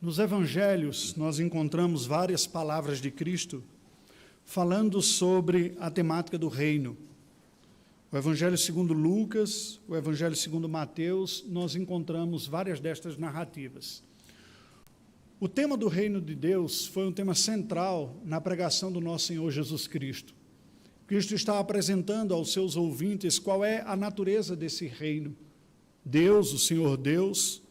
Nos evangelhos, nós encontramos várias palavras de Cristo falando sobre a temática do reino. O evangelho segundo Lucas, o evangelho segundo Mateus, nós encontramos várias destas narrativas. O tema do reino de Deus foi um tema central na pregação do nosso Senhor Jesus Cristo. Cristo está apresentando aos seus ouvintes qual é a natureza desse reino. Deus, o Senhor Deus,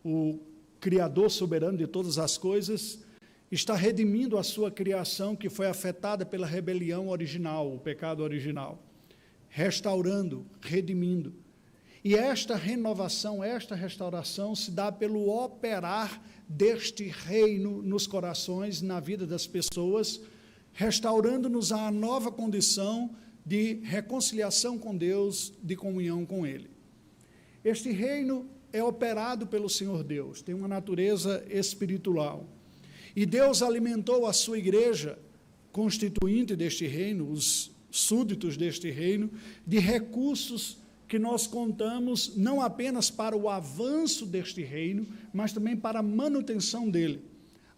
o Criador soberano de todas as coisas, está redimindo a sua criação que foi afetada pela rebelião original, o pecado original, restaurando, redimindo. E esta renovação, esta restauração se dá pelo operar deste reino nos corações, na vida das pessoas, restaurando-nos a nova condição de reconciliação com Deus, de comunhão com Ele. Este reino é operado pelo Senhor Deus, tem uma natureza espiritual. E Deus alimentou a sua igreja, constituinte deste reino, os súditos deste reino, de recursos que nós contamos não apenas para o avanço deste reino, mas também para a manutenção dele.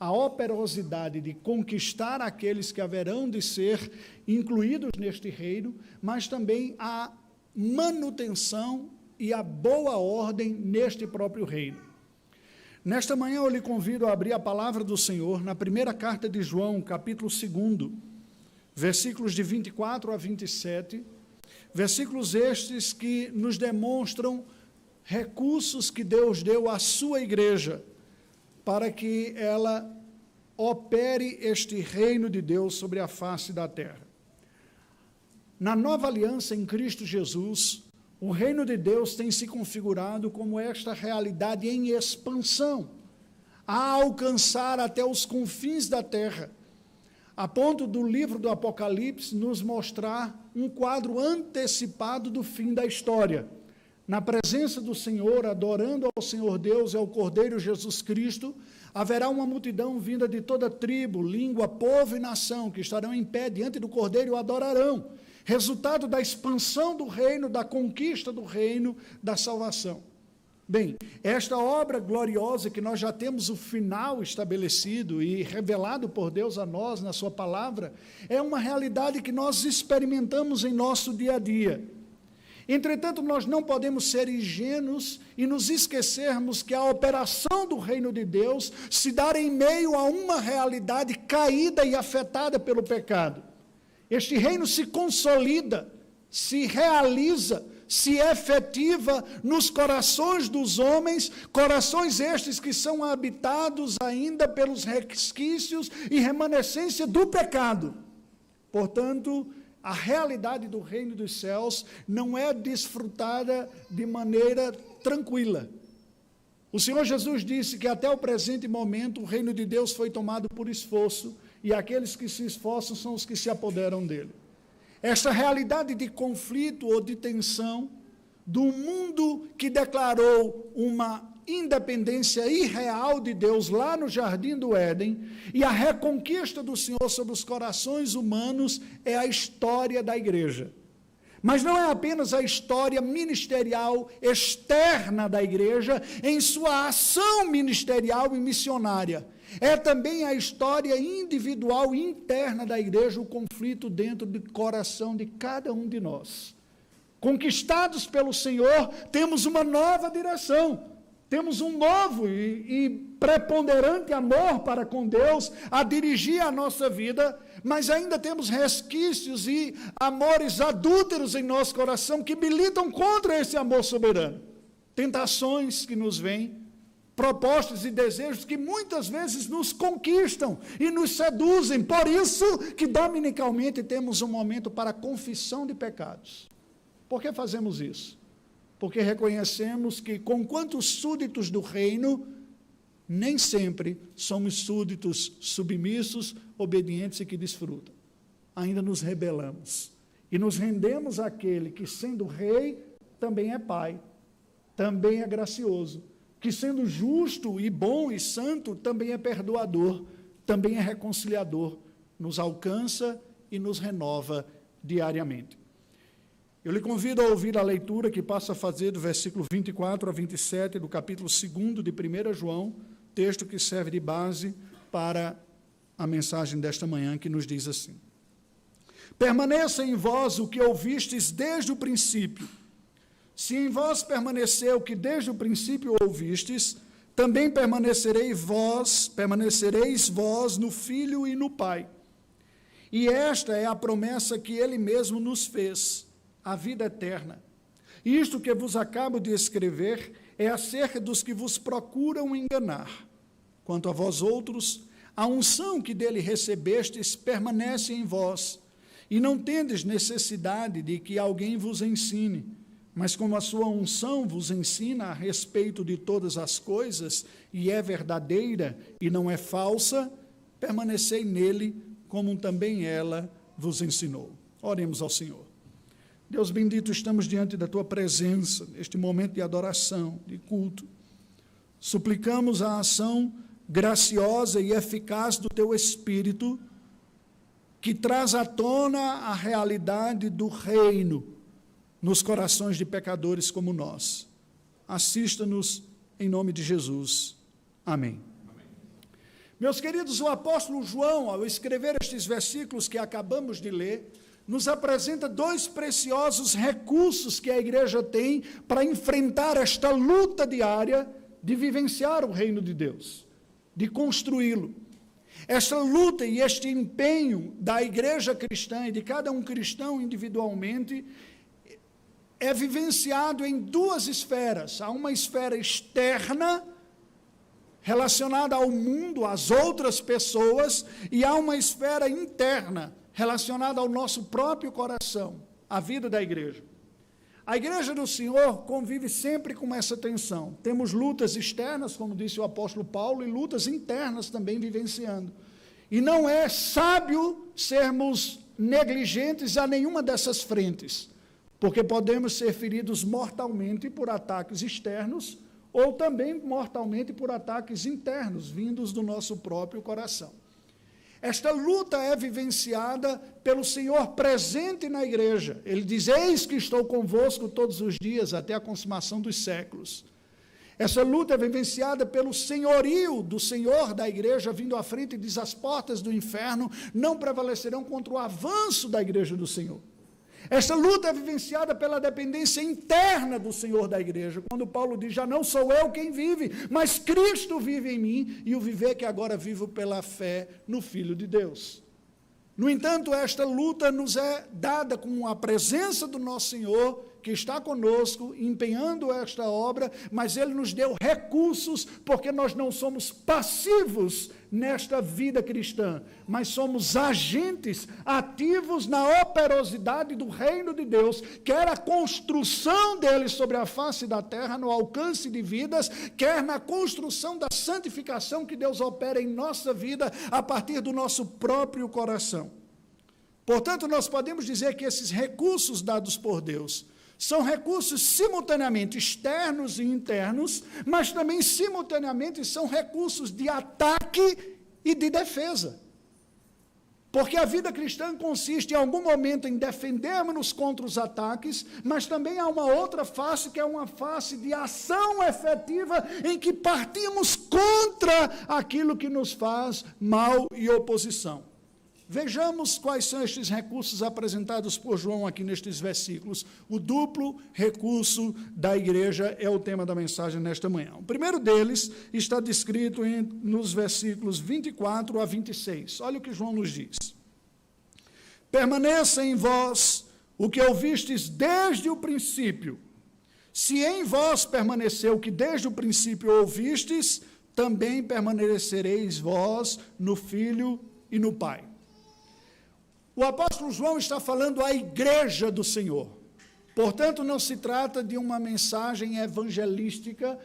A operosidade de conquistar aqueles que haverão de ser incluídos neste reino, mas também a manutenção e a boa ordem neste próprio reino. Nesta manhã eu lhe convido a abrir a palavra do Senhor na primeira carta de João, capítulo 2, versículos de 24 a 27, versículos estes que nos demonstram recursos que Deus deu à sua igreja para que ela opere este reino de Deus sobre a face da terra. Na nova aliança em Cristo Jesus, o reino de Deus tem se configurado como esta realidade em expansão, a alcançar até os confins da terra, a ponto do livro do Apocalipse nos mostrar um quadro antecipado do fim da história. Na presença do Senhor, adorando ao Senhor Deus e ao Cordeiro Jesus Cristo, haverá uma multidão vinda de toda tribo, língua, povo e nação, que estarão em pé diante do Cordeiro e o adorarão. Resultado da expansão do reino, da conquista do reino, da salvação. Bem, esta obra gloriosa que nós já temos o final estabelecido e revelado por Deus a nós na sua palavra, é uma realidade que nós experimentamos em nosso dia a dia. Entretanto, nós não podemos ser ingênuos e nos esquecermos que a operação do reino de Deus se dá em meio a uma realidade caída e afetada pelo pecado. Este reino se consolida, se realiza, se efetiva nos corações dos homens, corações estes que são habitados ainda pelos resquícios e remanescência do pecado. Portanto, a realidade do reino dos céus não é desfrutada de maneira tranquila. O Senhor Jesus disse que até o presente momento o reino de Deus foi tomado por esforço, e aqueles que se esforçam são os que se apoderam dele. Esta realidade de conflito ou de tensão do mundo que declarou uma independência irreal de Deus lá no Jardim do Éden e a reconquista do Senhor sobre os corações humanos é a história da igreja. Mas não é apenas a história ministerial externa da igreja em sua ação ministerial e missionária. É também a história individual interna da igreja, o conflito dentro do coração de cada um de nós. Conquistados pelo Senhor, temos uma nova direção, temos um novo e preponderante amor para com Deus a dirigir a nossa vida, mas ainda temos resquícios e amores adúlteros em nosso coração que militam contra esse amor soberano. Tentações que nos vêm, propostas e desejos que muitas vezes nos conquistam e nos seduzem. Por isso que dominicalmente temos um momento para confissão de pecados. Por que fazemos isso? Porque reconhecemos que, conquanto súditos do reino, nem sempre somos súditos submissos, obedientes e que desfrutam. Ainda nos rebelamos e nos rendemos àquele que, sendo rei, também é pai, também é gracioso, que sendo justo e bom e santo, também é perdoador, também é reconciliador, nos alcança e nos renova diariamente. Eu lhe convido a ouvir a leitura que passo a fazer do versículo 24 a 27 do capítulo 2 de 1 João, texto que serve de base para a mensagem desta manhã, que nos diz assim: permaneça em vós o que ouvistes desde o princípio. Se em vós permanecer o que desde o princípio ouvistes, também permanecereis vós no Filho e no Pai. E esta é a promessa que ele mesmo nos fez, a vida eterna. Isto que vos acabo de escrever é acerca dos que vos procuram enganar. Quanto a vós outros, a unção que dele recebestes permanece em vós, e não tendes necessidade de que alguém vos ensine, mas como a sua unção vos ensina a respeito de todas as coisas, e é verdadeira e não é falsa, permanecei nele, como também ela vos ensinou. Oremos ao Senhor. Deus bendito, estamos diante da tua presença, neste momento de adoração, de culto. Suplicamos a ação graciosa e eficaz do teu Espírito, que traz à tona a realidade do reino nos corações de pecadores como nós. Assista-nos em nome de Jesus. Amém. Amém. Meus queridos, o apóstolo João, ao escrever estes versículos que acabamos de ler, nos apresenta dois preciosos recursos que a igreja tem para enfrentar esta luta diária de vivenciar o reino de Deus, de construí-lo. Esta luta e este empenho da igreja cristã e de cada um cristão individualmente é vivenciado em duas esferas. Há uma esfera externa, relacionada ao mundo, às outras pessoas, e há uma esfera interna, relacionada ao nosso próprio coração, à vida da igreja. A igreja do Senhor convive sempre com essa tensão. Temos lutas externas, como disse o apóstolo Paulo, e lutas internas também vivenciando. E não é sábio sermos negligentes a nenhuma dessas frentes, porque podemos ser feridos mortalmente por ataques externos, ou também mortalmente por ataques internos, vindos do nosso próprio coração. Esta luta é vivenciada pelo Senhor presente na igreja. Ele diz: eis que estou convosco todos os dias, até a consumação dos séculos. Essa luta é vivenciada pelo senhorio do Senhor da igreja, vindo à frente e diz: as portas do inferno não prevalecerão contra o avanço da igreja do Senhor. Esta luta é vivenciada pela dependência interna do Senhor da igreja, quando Paulo diz: já não sou eu quem vive, mas Cristo vive em mim, e o viver que agora vivo pela fé no Filho de Deus. No entanto, esta luta nos é dada com a presença do nosso Senhor, que está conosco, empenhando esta obra, mas Ele nos deu recursos, porque nós não somos passivos nesta vida cristã, mas somos agentes ativos na operosidade do reino de Deus, quer a construção dele sobre a face da terra, no alcance de vidas, quer na construção da santificação que Deus opera em nossa vida, a partir do nosso próprio coração. Portanto, nós podemos dizer que esses recursos dados por Deus são recursos simultaneamente externos e internos, mas também simultaneamente são recursos de ataque e de defesa. Porque a vida cristã consiste em algum momento em defendermos-nos contra os ataques, mas também há uma outra face, que é uma face de ação efetiva, em que partimos contra aquilo que nos faz mal e oposição. Vejamos quais são estes recursos apresentados por João aqui nestes versículos. O duplo recurso da igreja é o tema da mensagem nesta manhã. O primeiro deles está descrito nos versículos 24 a 26. Olha o que João nos diz. Permaneça em vós o que ouvistes desde o princípio. Se em vós permaneceu o que desde o princípio ouvistes, também permanecereis vós no Filho e no Pai. O apóstolo João está falando à igreja do Senhor. Portanto, não se trata de uma mensagem evangelística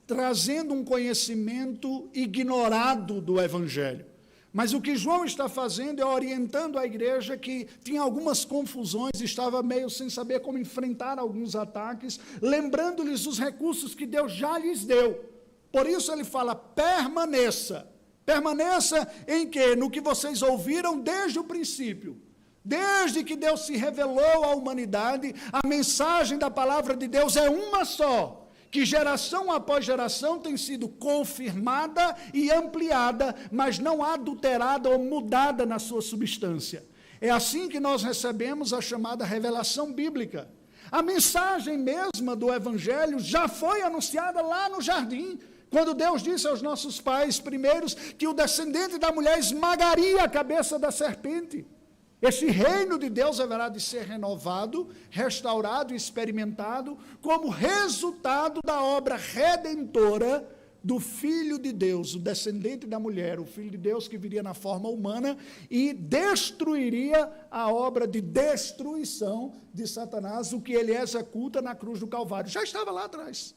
trazendo um conhecimento ignorado do evangelho. Mas o que João está fazendo é orientando a igreja que tinha algumas confusões, estava meio sem saber como enfrentar alguns ataques, lembrando-lhes os recursos que Deus já lhes deu. Por isso ele fala: permaneça. Permaneça em quê? No que vocês ouviram desde o princípio. Desde que Deus se revelou à humanidade, a mensagem da palavra de Deus é uma só, que geração após geração tem sido confirmada e ampliada, mas não adulterada ou mudada na sua substância. É assim que nós recebemos a chamada revelação bíblica. A mensagem mesma do Evangelho já foi anunciada lá no jardim, quando Deus disse aos nossos pais primeiros que o descendente da mulher esmagaria a cabeça da serpente. Este reino de Deus haverá de ser renovado, restaurado e experimentado como resultado da obra redentora do Filho de Deus, o descendente da mulher, o Filho de Deus que viria na forma humana e destruiria a obra de destruição de Satanás, o que ele executa na cruz do Calvário. Já estava lá atrás.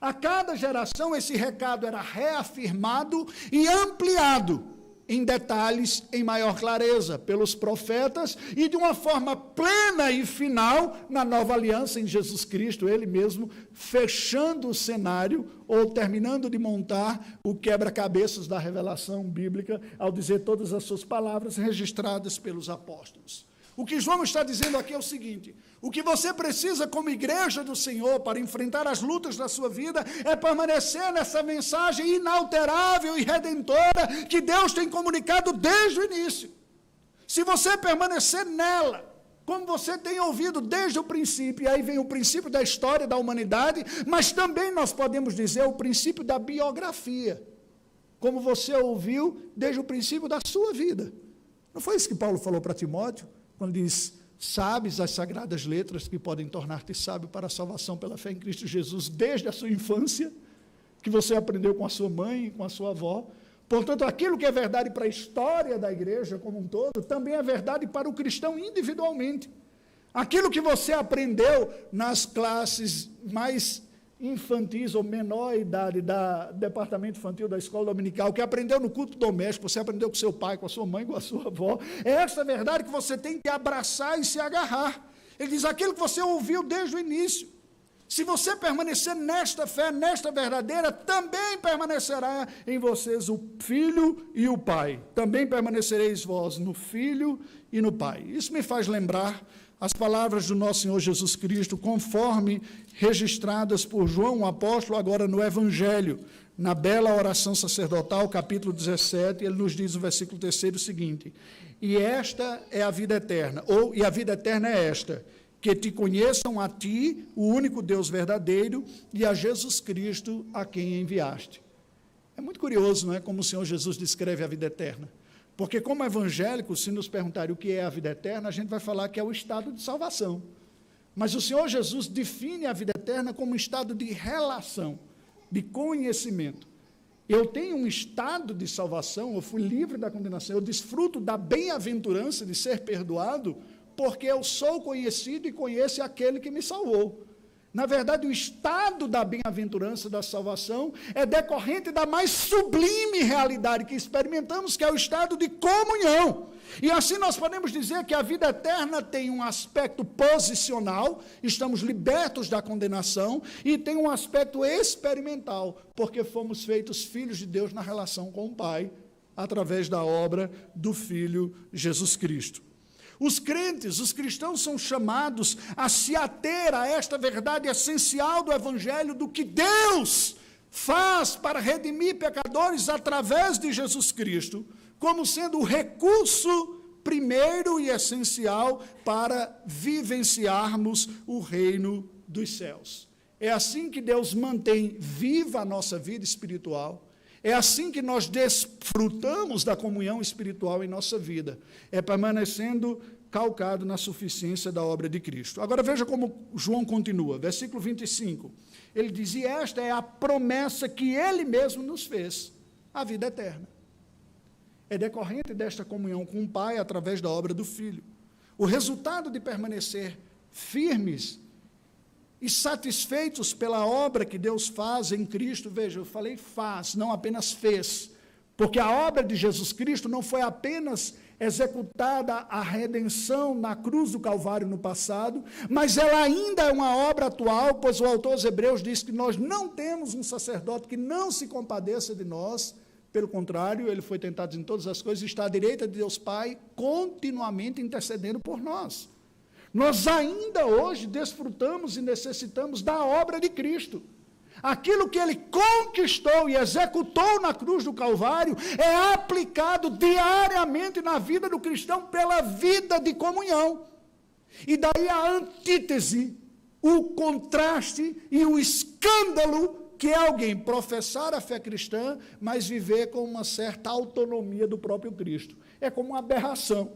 A cada geração esse recado era reafirmado e ampliado em detalhes, em maior clareza, pelos profetas e de uma forma plena e final na nova aliança em Jesus Cristo, ele mesmo fechando o cenário ou terminando de montar o quebra-cabeças da revelação bíblica ao dizer todas as suas palavras registradas pelos apóstolos. O que João está dizendo aqui é o seguinte: o que você precisa como igreja do Senhor para enfrentar as lutas da sua vida é permanecer nessa mensagem inalterável e redentora que Deus tem comunicado desde o início. Se você permanecer nela, como você tem ouvido desde o princípio, e aí vem o princípio da história da humanidade, mas também nós podemos dizer o princípio da biografia, como você ouviu desde o princípio da sua vida. Não foi isso que Paulo falou para Timóteo? Quando diz, sabes as sagradas letras que podem tornar-te sábio para a salvação pela fé em Cristo Jesus, desde a sua infância, que você aprendeu com a sua mãe e com a sua avó. Portanto, aquilo que é verdade para a história da igreja como um todo, também é verdade para o cristão individualmente. Aquilo que você aprendeu nas classes mais infantis ou menor idade do departamento infantil da escola dominical, que aprendeu no culto doméstico, você aprendeu com seu pai, com a sua mãe, com a sua avó, é essa verdade que você tem que abraçar e se agarrar. Ele diz, aquilo que você ouviu desde o início, se você permanecer nesta fé, nesta verdadeira, também permanecerá em vocês o Filho e o Pai, também permanecereis vós no Filho e no Pai. Isso me faz lembrar as palavras do nosso Senhor Jesus Cristo, conforme registradas por João, o apóstolo, agora no Evangelho, na bela oração sacerdotal, capítulo 17, ele nos diz no versículo 3 o seguinte, e esta é a vida eterna, e a vida eterna é esta, que te conheçam a ti, o único Deus verdadeiro, e a Jesus Cristo, a quem enviaste. É muito curioso, não é, como o Senhor Jesus descreve a vida eterna. Porque como evangélicos, se nos perguntarem o que é a vida eterna, a gente vai falar que é o estado de salvação. Mas o Senhor Jesus define a vida eterna como um estado de relação, de conhecimento. Eu tenho um estado de salvação, eu fui livre da condenação, eu desfruto da bem-aventurança de ser perdoado, porque eu sou conhecido e conheço aquele que me salvou. Na verdade, o estado da bem-aventurança, da salvação, é decorrente da mais sublime realidade que experimentamos, que é o estado de comunhão. E assim nós podemos dizer que a vida eterna tem um aspecto posicional, estamos libertos da condenação, e tem um aspecto experimental, porque fomos feitos filhos de Deus na relação com o Pai, através da obra do Filho Jesus Cristo. Os crentes, os cristãos são chamados a se ater a esta verdade essencial do Evangelho, do que Deus faz para redimir pecadores através de Jesus Cristo, como sendo o recurso primeiro e essencial para vivenciarmos o reino dos céus. É assim que Deus mantém viva a nossa vida espiritual. É assim que nós desfrutamos da comunhão espiritual em nossa vida. É permanecendo calcado na suficiência da obra de Cristo. Agora veja como João continua, versículo 25. Ele diz, e esta é a promessa que ele mesmo nos fez, a vida eterna. É decorrente desta comunhão com o Pai através da obra do Filho. O resultado de permanecer firmes e satisfeitos pela obra que Deus faz em Cristo, veja, eu falei faz, não apenas fez, porque a obra de Jesus Cristo não foi apenas executada a redenção na cruz do Calvário no passado, mas ela ainda é uma obra atual, pois o autor aos Hebreus diz que nós não temos um sacerdote que não se compadeça de nós, pelo contrário, ele foi tentado em todas as coisas e está à direita de Deus Pai, continuamente intercedendo por nós. Nós ainda hoje desfrutamos e necessitamos da obra de Cristo. Aquilo que ele conquistou e executou na cruz do Calvário é aplicado diariamente na vida do cristão pela vida de comunhão. E daí a antítese, o contraste e o escândalo que é alguém professar a fé cristã, mas viver com uma certa autonomia do próprio Cristo. É como uma aberração,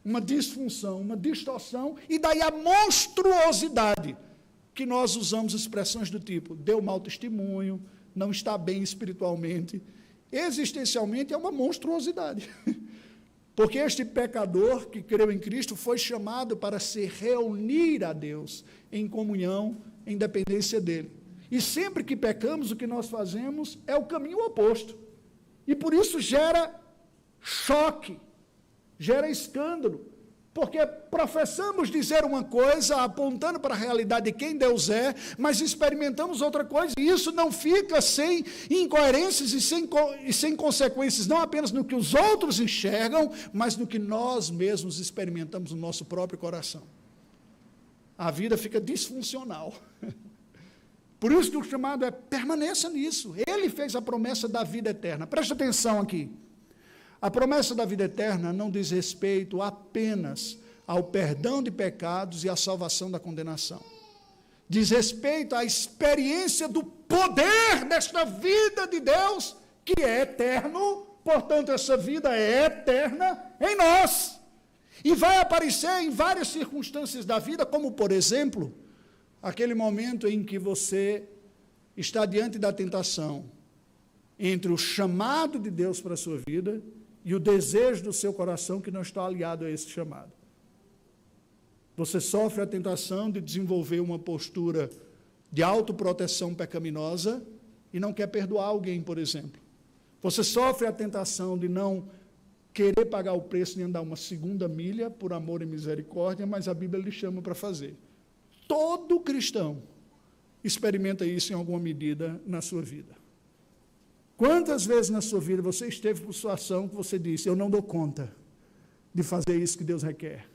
uma disfunção, uma distorção, e daí a monstruosidade, que nós usamos expressões do tipo, deu mau testemunho, não está bem espiritualmente. Existencialmente é uma monstruosidade. Porque este pecador que creu em Cristo foi chamado para se reunir a Deus em comunhão, em dependência dele. E sempre que pecamos, o que nós fazemos é o caminho oposto. E por isso gera choque, gera escândalo. Porque professamos dizer uma coisa, apontando para a realidade de quem Deus é, mas experimentamos outra coisa, e isso não fica sem incoerências e sem consequências, não apenas no que os outros enxergam, mas no que nós mesmos experimentamos no nosso próprio coração. A vida fica disfuncional. Por isso que o chamado é, permaneça nisso. Ele fez a promessa da vida eterna. Preste atenção aqui. A promessa da vida eterna não diz respeito apenas ao perdão de pecados e à salvação da condenação. Diz respeito à experiência do poder desta vida de Deus, que é eterno, portanto, essa vida é eterna em nós. E vai aparecer em várias circunstâncias da vida, como, por exemplo, aquele momento em que você está diante da tentação entre o chamado de Deus para a sua vida e o desejo do seu coração que não está aliado a esse chamado. Você sofre a tentação de desenvolver uma postura de autoproteção pecaminosa e não quer perdoar alguém, por exemplo. Você sofre a tentação de não querer pagar o preço nem andar uma segunda milha por amor e misericórdia, mas a Bíblia lhe chama para fazer. Todo cristão experimenta isso em alguma medida na sua vida. Quantas vezes na sua vida você esteve por situação que você disse, eu não dou conta de fazer isso que Deus requer.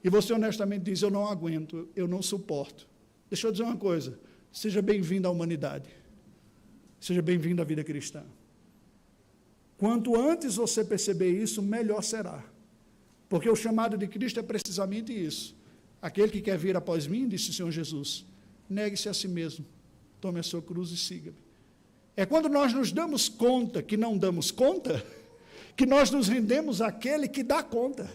E você honestamente diz, eu não aguento, eu não suporto. Deixa eu dizer uma coisa, seja bem-vindo à humanidade. Seja bem-vindo à vida cristã. Quanto antes você perceber isso, melhor será. Porque o chamado de Cristo é precisamente isso. Aquele que quer vir após mim, disse o Senhor Jesus, negue-se a si mesmo, tome a sua cruz e siga-me. É quando nós nos damos conta que não damos conta, que nós nos rendemos àquele que dá conta.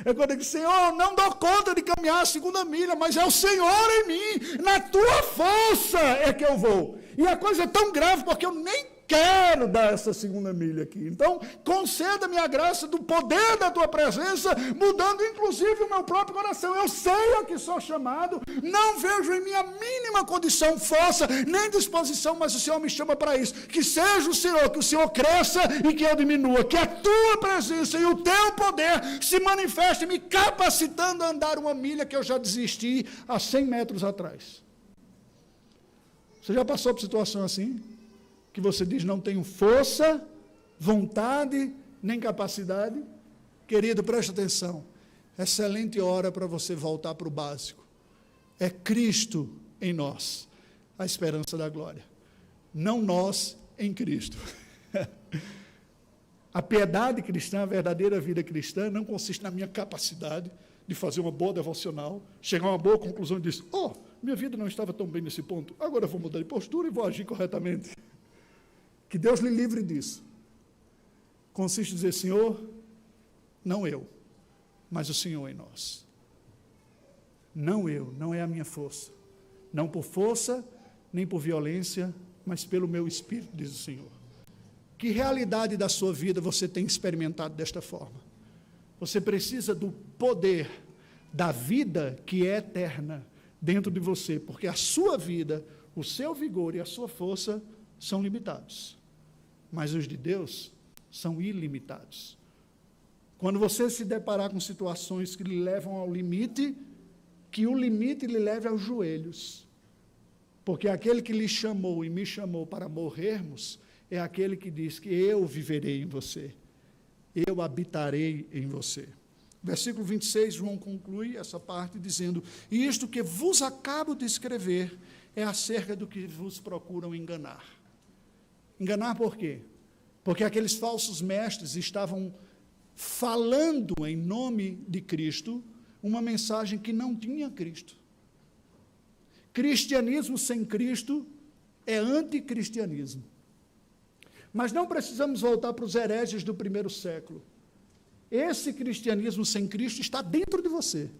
É quando eu digo, Senhor, não dou conta de caminhar a segunda milha, mas é o Senhor em mim, na tua força é que eu vou. E a coisa é tão grave porque eu nem quero dar essa segunda milha aqui. Então, conceda-me a graça do poder da tua presença, mudando inclusive o meu próprio coração. Eu sei a que sou chamado, não vejo em minha mínima condição, força, nem disposição, mas o Senhor me chama para isso. Que seja o Senhor, que o Senhor cresça e que eu diminua, que a tua presença e o teu poder se manifestem, me capacitando a andar uma milha que eu já desisti há 100 metros atrás. Você já passou por situação assim? Que você diz, não tenho força, vontade, nem capacidade? Querido, preste atenção. Excelente hora para você voltar para o básico. É Cristo em nós, a esperança da glória. Não nós em Cristo. A piedade cristã, a verdadeira vida cristã, não consiste na minha capacidade de fazer uma boa devocional, chegar a uma boa conclusão e dizer, minha vida não estava tão bem nesse ponto, agora eu vou mudar de postura e vou agir corretamente. Que Deus lhe livre disso. Consiste em dizer, Senhor, não eu, mas o Senhor em nós. Não eu, não é a minha força. Não por força, nem por violência, mas pelo meu Espírito, diz o Senhor. Que realidade da sua vida você tem experimentado desta forma? Você precisa do poder da vida que é eterna dentro de você, porque a sua vida, o seu vigor e a sua força são limitados, mas os de Deus são ilimitados. Quando você se deparar com situações que lhe levam ao limite, que o limite lhe leve aos joelhos, porque aquele que lhe chamou e me chamou para morrermos, é aquele que diz que eu viverei em você, eu habitarei em você. Versículo 26, João conclui essa parte dizendo, isto que vos acabo de escrever, é acerca do que vos procuram enganar. Enganar por quê? Porque aqueles falsos mestres estavam falando em nome de Cristo uma mensagem que não tinha Cristo. Cristianismo sem Cristo é anticristianismo. Mas não precisamos voltar para os hereges do primeiro século. Esse cristianismo sem Cristo está dentro de você.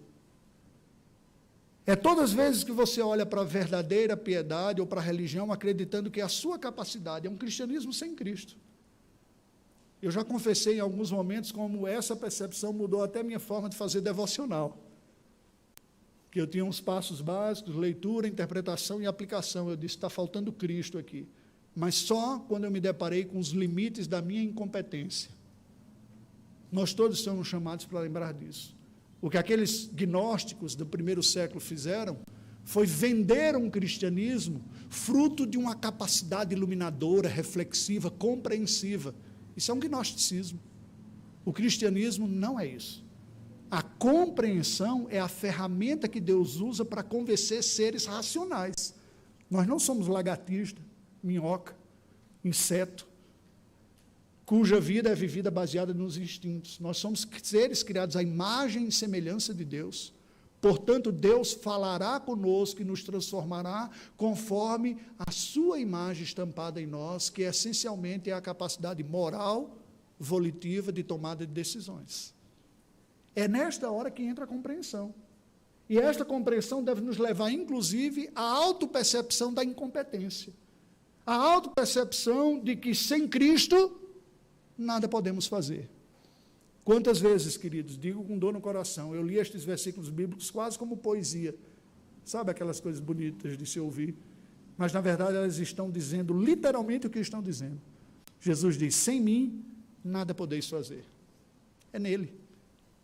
É todas as vezes que você olha para a verdadeira piedade ou para a religião acreditando que é a sua capacidade, é um cristianismo sem Cristo. Eu já confessei em alguns momentos como essa percepção mudou até a minha forma de fazer devocional. Que eu tinha uns passos básicos, leitura, interpretação e aplicação. Eu disse, está faltando Cristo aqui. Mas só quando eu me deparei com os limites da minha incompetência. Nós todos somos chamados para lembrar disso. O que aqueles gnósticos do primeiro século fizeram foi vender um cristianismo fruto de uma capacidade iluminadora, reflexiva, compreensiva. Isso é um gnosticismo. O cristianismo não é isso. A compreensão é a ferramenta que Deus usa para convencer seres racionais. Nós não somos lagartista, minhoca, inseto, cuja vida é vivida baseada nos instintos. Nós somos seres criados à imagem e semelhança de Deus. Portanto, Deus falará conosco e nos transformará conforme a sua imagem estampada em nós, que essencialmente é a capacidade moral, volitiva de tomada de decisões. É nesta hora que entra a compreensão. E esta compreensão deve nos levar, inclusive, à autopercepção da incompetência. A autopercepção de que sem Cristo nada podemos fazer. Quantas vezes, queridos, digo com dor no coração, eu li estes versículos bíblicos quase como poesia. Sabe aquelas coisas bonitas de se ouvir? Mas, na verdade, elas estão dizendo literalmente o que estão dizendo. Jesus diz, sem mim, nada podeis fazer. É nele.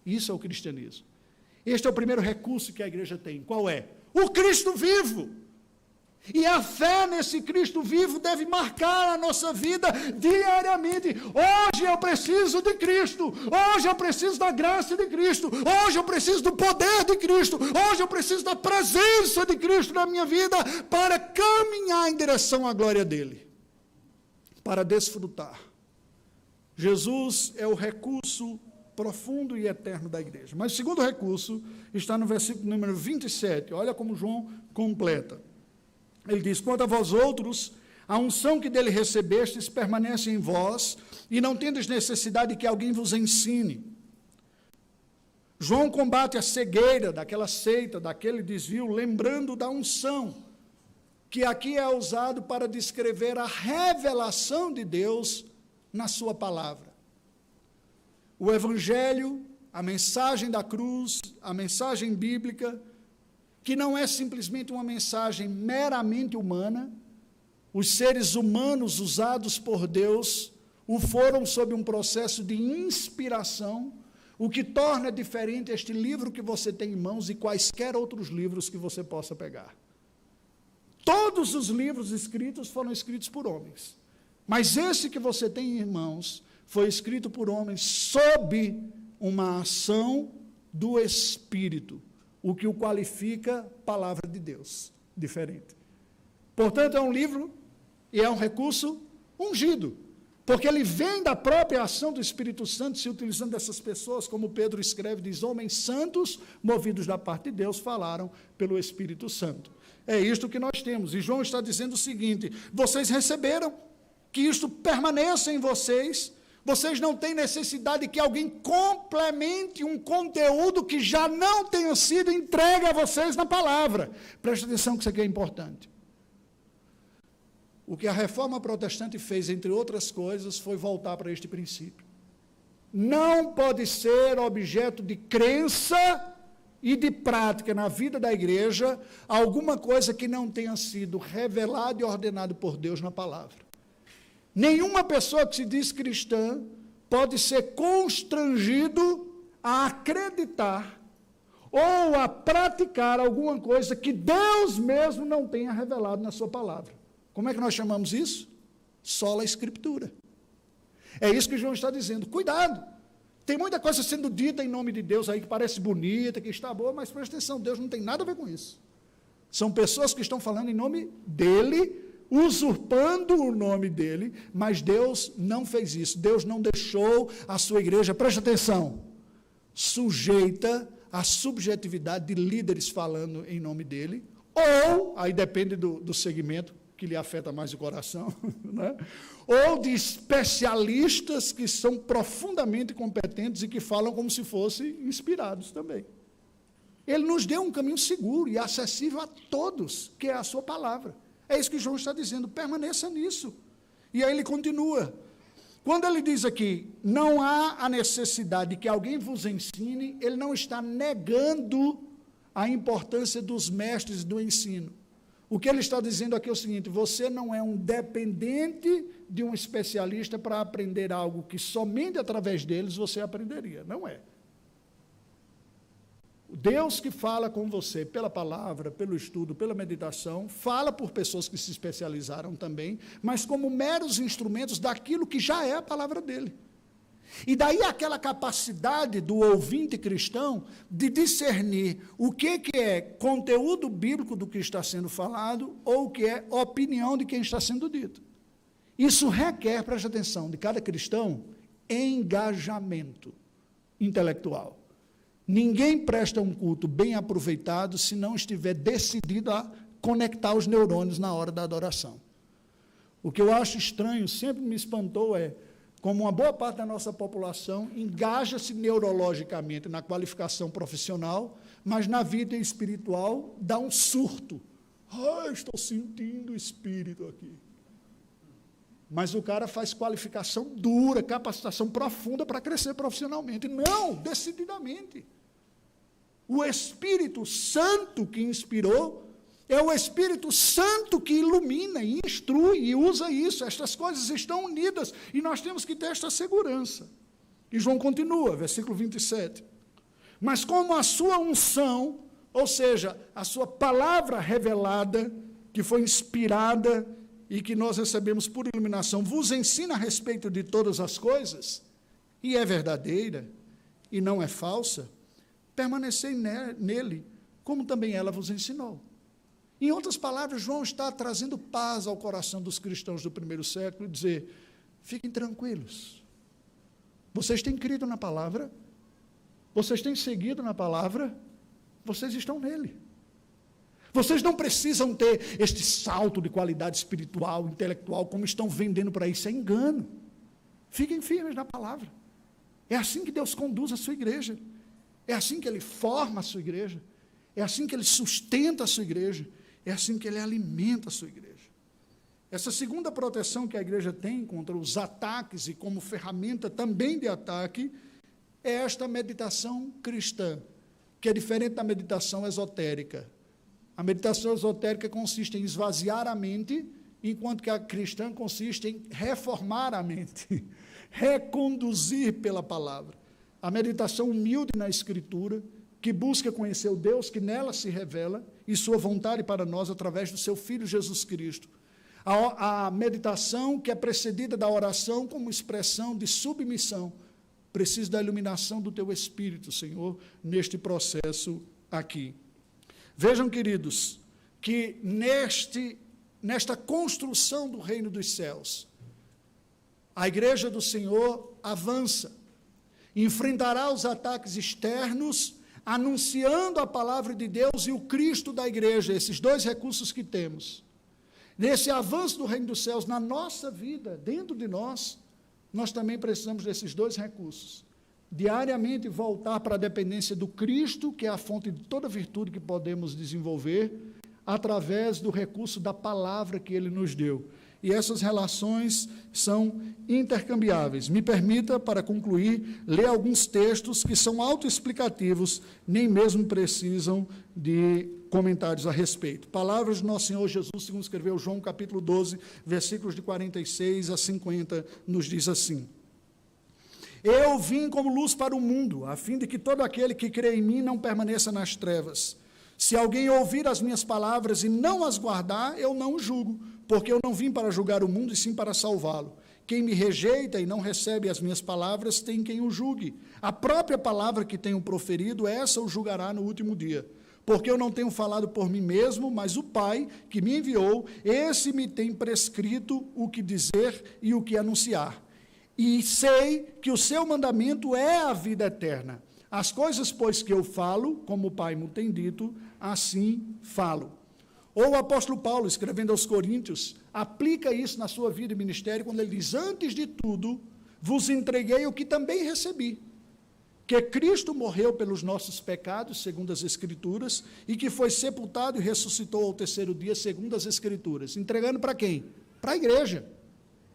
Isso é o cristianismo. Este é o primeiro recurso que a igreja tem. Qual é? O Cristo vivo. E a fé nesse Cristo vivo deve marcar a nossa vida diariamente. Hoje eu preciso de Cristo. Hoje eu preciso da graça de Cristo. Hoje eu preciso do poder de Cristo. Hoje eu preciso da presença de Cristo na minha vida para caminhar em direção à glória dele. Para desfrutar. Jesus é o recurso profundo e eterno da igreja. Mas o segundo recurso está no versículo número 27. Olha como João completa. Ele diz, quanto a vós outros, a unção que dele recebestes permanece em vós, e não tendes necessidade que alguém vos ensine. João combate a cegueira daquela seita, daquele desvio, lembrando da unção, que aqui é usado para descrever a revelação de Deus na sua palavra. O Evangelho, a mensagem da cruz, a mensagem bíblica, que não é simplesmente uma mensagem meramente humana, os seres humanos usados por Deus o foram sob um processo de inspiração, o que torna diferente este livro que você tem em mãos e quaisquer outros livros que você possa pegar. Todos os livros escritos foram escritos por homens, mas esse que você tem em mãos foi escrito por homens sob uma ação do Espírito, o que o qualifica palavra de Deus, diferente. Portanto, é um livro e é um recurso ungido, porque ele vem da própria ação do Espírito Santo, se utilizando dessas pessoas, como Pedro escreve, diz, homens santos, movidos da parte de Deus, falaram pelo Espírito Santo. É isto que nós temos, e João está dizendo o seguinte, vocês receberam, que isto permaneça em vocês, vocês não têm necessidade que alguém complemente um conteúdo que já não tenha sido entregue a vocês na palavra. Preste atenção que isso aqui é importante. O que a reforma protestante fez, entre outras coisas, foi voltar para este princípio. Não pode ser objeto de crença e de prática na vida da igreja alguma coisa que não tenha sido revelado e ordenado por Deus na palavra. Nenhuma pessoa que se diz cristã pode ser constrangido a acreditar ou a praticar alguma coisa que Deus mesmo não tenha revelado na sua palavra. Como é que nós chamamos isso? Sola Escritura. É isso que João está dizendo. Cuidado! Tem muita coisa sendo dita em nome de Deus aí que parece bonita, que está boa, mas presta atenção, Deus não tem nada a ver com isso. São pessoas que estão falando em nome dele, usurpando o nome dele, mas Deus não fez isso. Deus não deixou a sua igreja, preste atenção, sujeita à subjetividade de líderes falando em nome dele, ou, aí depende do segmento que lhe afeta mais o coração, né? Ou de especialistas que são profundamente competentes e que falam como se fossem inspirados também. Ele nos deu um caminho seguro e acessível a todos, que é a sua palavra. É isso que João está dizendo, permaneça nisso. E aí ele continua. Quando ele diz aqui, não há a necessidade de que alguém vos ensine, ele não está negando a importância dos mestres do ensino. O que ele está dizendo aqui é o seguinte, você não é um dependente de um especialista para aprender algo que somente através deles você aprenderia. Não é. Deus que fala com você pela palavra, pelo estudo, pela meditação, fala por pessoas que se especializaram também, mas como meros instrumentos daquilo que já é a palavra dele. E daí aquela capacidade do ouvinte cristão de discernir o que é conteúdo bíblico do que está sendo falado ou o que é opinião de quem está sendo dito. Isso requer, preste atenção, de cada cristão, engajamento intelectual. Ninguém presta um culto bem aproveitado se não estiver decidido a conectar os neurônios na hora da adoração. O que eu acho estranho, sempre me espantou, é como uma boa parte da nossa população engaja-se neurologicamente na qualificação profissional, mas na vida espiritual dá um surto. Estou sentindo o espírito aqui. Mas o cara faz qualificação dura, capacitação profunda para crescer profissionalmente. Não, decididamente. O Espírito Santo que inspirou, é o Espírito Santo que ilumina e instrui e usa isso. Estas coisas estão unidas e nós temos que ter esta segurança. E João continua, versículo 27. Mas como a sua unção, ou seja, a sua palavra revelada, que foi inspirada e que nós recebemos por iluminação, vos ensina a respeito de todas as coisas, e é verdadeira, e não é falsa, permanecei nele, como também ela vos ensinou. Em outras palavras, João está trazendo paz ao coração dos cristãos do primeiro século, e dizer, fiquem tranquilos, vocês têm crido na palavra, vocês têm seguido na palavra, vocês estão nele. Vocês não precisam ter este salto de qualidade espiritual, intelectual, como estão vendendo para isso, é engano. Fiquem firmes na palavra. É assim que Deus conduz a sua igreja. É assim que Ele forma a sua igreja. É assim que Ele sustenta a sua igreja. É assim que Ele alimenta a sua igreja. Essa segunda proteção que a igreja tem contra os ataques e como ferramenta também de ataque, é esta meditação cristã, que é diferente da meditação esotérica. A meditação esotérica consiste em esvaziar a mente, enquanto que a cristã consiste em reformar a mente, reconduzir pela palavra. A meditação humilde na Escritura, que busca conhecer o Deus que nela se revela e sua vontade para nós através do seu Filho Jesus Cristo. A meditação que é precedida da oração como expressão de submissão. Preciso da iluminação do teu Espírito, Senhor, neste processo aqui. Vejam, queridos, que nesta construção do reino dos céus, a igreja do Senhor avança, enfrentará os ataques externos, anunciando a palavra de Deus e o Cristo da igreja, esses dois recursos que temos. Nesse avanço do reino dos céus, na nossa vida, dentro de nós também precisamos desses dois recursos. Diariamente voltar para a dependência do Cristo, que é a fonte de toda virtude que podemos desenvolver, através do recurso da palavra que Ele nos deu. E essas relações são intercambiáveis. Me permita, para concluir, ler alguns textos que são autoexplicativos, nem mesmo precisam de comentários a respeito. Palavras do nosso Senhor Jesus, segundo escreveu João, capítulo 12, versículos de 46 a 50, nos diz assim: Eu vim como luz para o mundo, a fim de que todo aquele que crê em mim não permaneça nas trevas. Se alguém ouvir as minhas palavras e não as guardar, eu não o julgo, porque eu não vim para julgar o mundo, e sim para salvá-lo. Quem me rejeita e não recebe as minhas palavras, tem quem o julgue. A própria palavra que tenho proferido, essa o julgará no último dia. porque eu não tenho falado por mim mesmo, mas o Pai que me enviou, esse me tem prescrito o que dizer e o que anunciar. E sei que o seu mandamento é a vida eterna. As coisas, pois, que eu falo, como o Pai me tem dito, assim falo. Ou o apóstolo Paulo, escrevendo aos Coríntios, aplica isso na sua vida e ministério, quando ele diz, antes de tudo, vos entreguei o que também recebi, que Cristo morreu pelos nossos pecados, segundo as Escrituras, e que foi sepultado e ressuscitou ao terceiro dia, segundo as Escrituras. Entregando para quem? Para a igreja.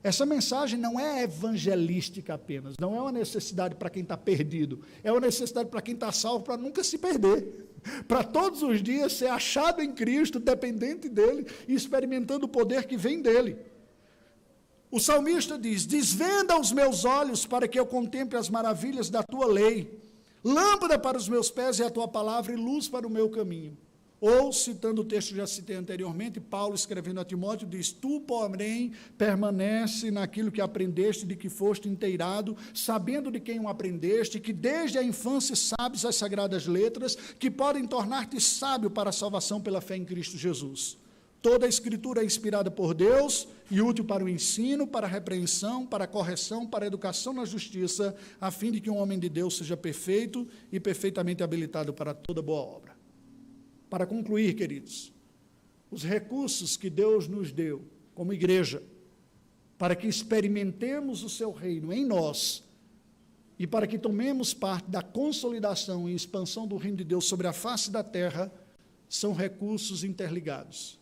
Essa mensagem não é evangelística apenas, não é uma necessidade para quem está perdido, é uma necessidade para quem está salvo, para nunca se perder, para todos os dias ser achado em Cristo, dependente dele e experimentando o poder que vem dele. O salmista diz, desvenda os meus olhos para que eu contemple as maravilhas da tua lei, lâmpada para os meus pés é a tua palavra e luz para o meu caminho. Ou, citando o texto que já citei anteriormente, Paulo escrevendo a Timóteo diz, tu, porém, permanece naquilo que aprendeste, de que foste inteirado, sabendo de quem o aprendeste, que desde a infância sabes as sagradas letras, que podem tornar-te sábio para a salvação pela fé em Cristo Jesus. Toda a Escritura é inspirada por Deus e útil para o ensino, para a repreensão, para a correção, para a educação na justiça, a fim de que um homem de Deus seja perfeito e perfeitamente habilitado para toda boa obra. Para concluir, queridos, os recursos que Deus nos deu como igreja, para que experimentemos o seu reino em nós e para que tomemos parte da consolidação e expansão do reino de Deus sobre a face da terra, são recursos interligados.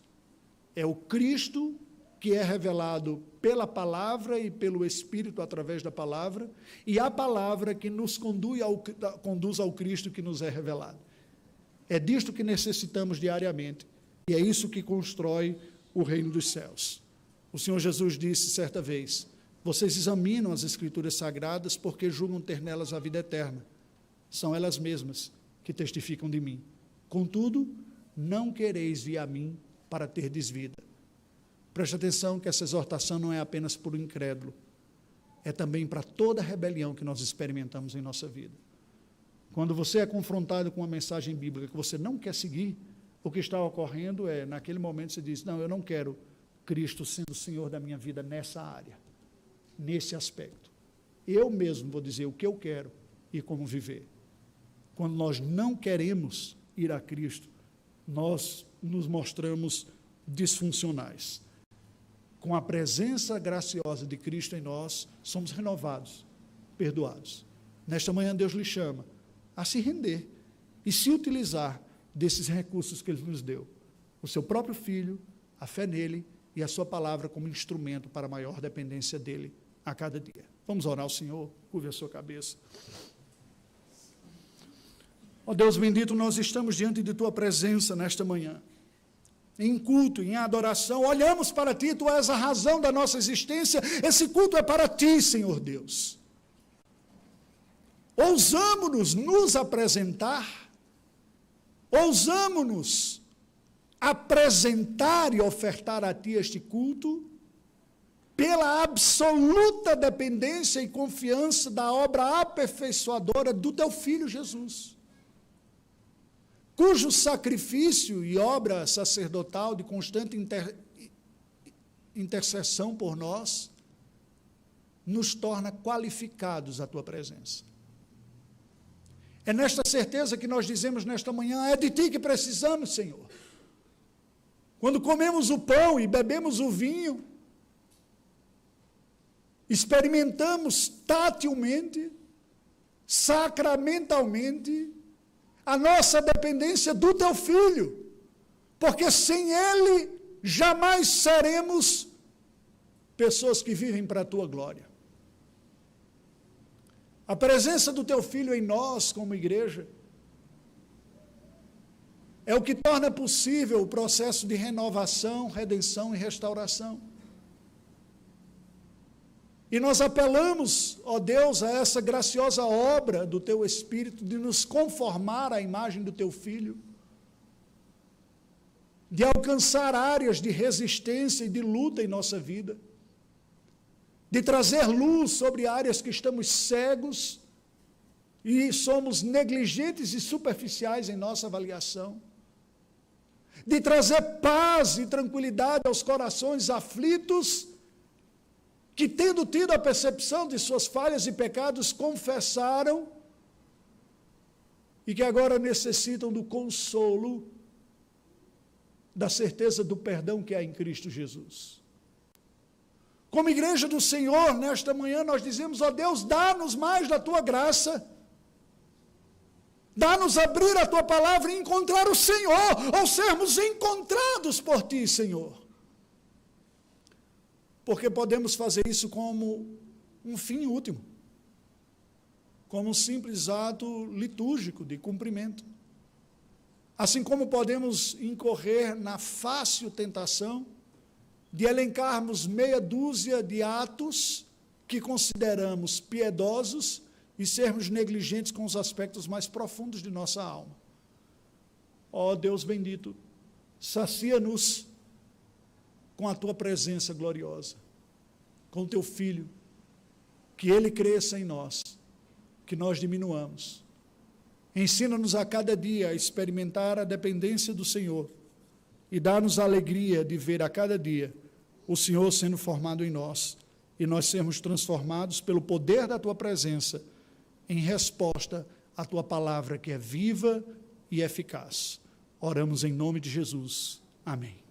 É o Cristo que é revelado pela palavra e pelo Espírito através da palavra, e a palavra que nos conduz ao Cristo que nos é revelado. É disto que necessitamos diariamente, e é isso que constrói o reino dos céus. O Senhor Jesus disse certa vez, vocês examinam as Escrituras Sagradas porque julgam ter nelas a vida eterna. São elas mesmas que testificam de mim. Contudo, não quereis vir a mim para terdes vida. Preste atenção que essa exortação não é apenas para o incrédulo, é também para toda a rebelião que nós experimentamos em nossa vida. Quando você é confrontado com uma mensagem bíblica que você não quer seguir, o que está ocorrendo é, naquele momento você diz, não, eu não quero Cristo sendo o Senhor da minha vida nessa área, nesse aspecto. Eu mesmo vou dizer o que eu quero e como viver. Quando nós não queremos ir a Cristo, nós nos mostramos disfuncionais. Com a presença graciosa de Cristo em nós, somos renovados, perdoados. Nesta manhã Deus lhe chama a se render e se utilizar desses recursos que Ele nos deu. O seu próprio Filho, a fé nele e a sua palavra como instrumento para a maior dependência dele a cada dia. Vamos orar ao Senhor, curve a sua cabeça. Ó Deus bendito, nós estamos diante de Tua presença nesta manhã, em culto, em adoração, olhamos para Ti, Tu és a razão da nossa existência, esse culto é para Ti, Senhor Deus. Ousamo-nos nos apresentar, ousamo-nos apresentar e ofertar a Ti este culto, pela absoluta dependência e confiança da obra aperfeiçoadora do Teu Filho Jesus, cujo sacrifício e obra sacerdotal de constante intercessão por nós, nos torna qualificados à Tua presença. É nesta certeza que nós dizemos nesta manhã, é de Ti que precisamos, Senhor. Quando comemos o pão e bebemos o vinho, experimentamos tatilmente, sacramentalmente, a nossa dependência do Teu Filho, porque sem Ele jamais seremos pessoas que vivem para a Tua glória. A presença do Teu Filho em nós, como igreja, é o que torna possível o processo de renovação, redenção e restauração. E nós apelamos, ó Deus, a essa graciosa obra do Teu Espírito, de nos conformar à imagem do Teu Filho, de alcançar áreas de resistência e de luta em nossa vida, de trazer luz sobre áreas que estamos cegos e somos negligentes e superficiais em nossa avaliação. de trazer paz e tranquilidade aos corações aflitos, que, tendo tido a percepção de suas falhas e pecados, confessaram e que agora necessitam do consolo, da certeza do perdão que há em Cristo Jesus. Como igreja do Senhor, nesta manhã nós dizemos: ó Deus, dá-nos mais da tua graça, dá-nos abrir a tua palavra e encontrar o Senhor, ou sermos encontrados por ti, Senhor. Porque podemos fazer isso como um fim último, como um simples ato litúrgico de cumprimento. Assim como podemos incorrer na fácil tentação de elencarmos meia dúzia de atos que consideramos piedosos e sermos negligentes com os aspectos mais profundos de nossa alma. Ó Deus bendito, sacia-nos com a tua presença gloriosa, com o teu Filho, que ele cresça em nós, que nós diminuamos. Ensina-nos a cada dia a experimentar a dependência do Senhor e dá-nos a alegria de ver a cada dia o Senhor sendo formado em nós e nós sermos transformados pelo poder da tua presença em resposta à tua palavra, que é viva e eficaz. Oramos em nome de Jesus. Amém.